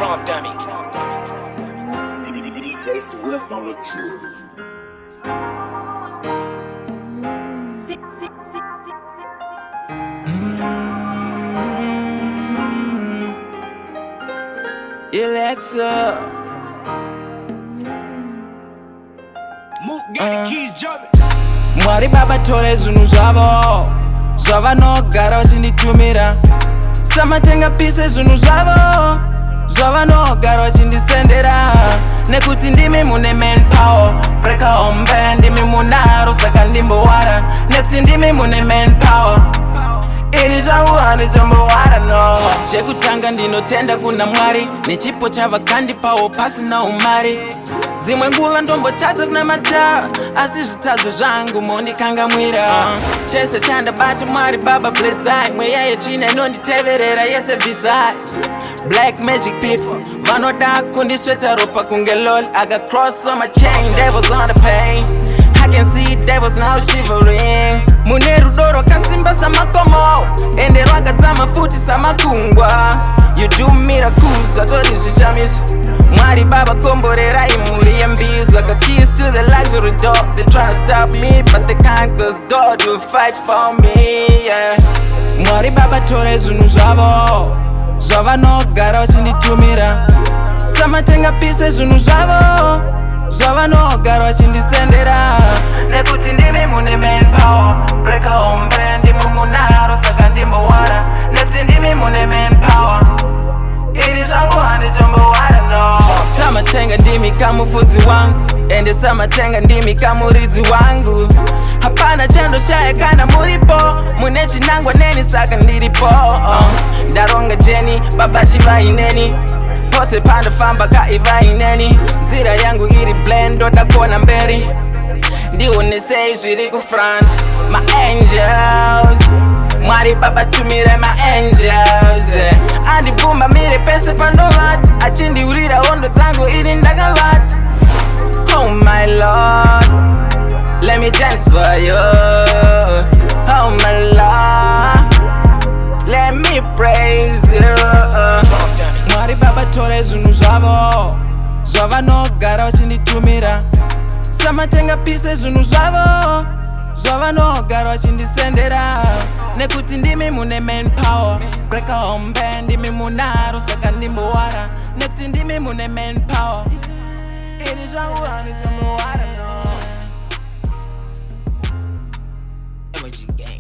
Trump dummy. DJ Swift on the tune. Alexa. Mook got the keys jumping. Mwari baba tore zvinhu zvavo zvavanogara vachinditumira. Samatenga pise zvinhu zvavo zvavanogara vachindisendera. Nekuti ndimi mune manpower, break home band ndimi munaro saka ndimbowara. Nekuti ndimi mune manpower, ini zvangu handichambowara no. Chekutanga ndinotenda kuna Mwari, nechipo chavakandipawo pasina umari. Dzimwe nguva ndombotadza kuna mataa, asi zvitadzo zvangu mondikangamwira. Chese chandabata Mwari baba blessai, mweya yechina inonditeverera yese visai. Black magic people vanoda kundisveta ropa kunge lol. I got cross on my chain, devils on the pain. I can see devils now shivering. Mune rudo rwakasimba samakomo, ende rwakadzama futi samakungwa. You do miracles, zvatori zvishamiso. Mwari baba komborerai mhuri yembizo. I got keys to the luxury door. They tryna stop me but they can't, cause God will fight for me, yeah. Mwari baba tore zvinhu zvavo zvavanogara vachinditumira. Samatenga pise zvinhu zvavo zvavanogara vachindisendera. Nekuti ndimi mune manpower, break home band ndimi munaro saka ndimbowara. Nekuti ndimi mune manpower, ini zvangu handichambowara no. Samatenga ndimi kamufudzi wangu, ende samatenga ndimi kamuridzi wangu. Hapana chandoshaya kana muripo, mune chinangwa neni saka ndiripo. Ndaronga jeni baba chivaineni, pose pandafamba kaivaineni. Nzira yangu iri blend ndoda kuona mberi, ndionesei zviri kufront. My angels, Mwari baba tumire my angels. Andibvumba mire pese pandovata, achindiurira hondo dzangu ini ndakavata. Oh my Lord, let me dance for you. Oh my Lord, let me praise you. Mwari baba tore zvinhu zvavo zvavanogara vachinditumira. Samatenga pise zvinhu zvavo zvavanogara vachindisendera. Nekuti ndimi mune manpower, break home band ndimi munaro saka ndimbowara. Nekuti ndimi mune manpower, ini zvangu handichambowara no. Emoji gang.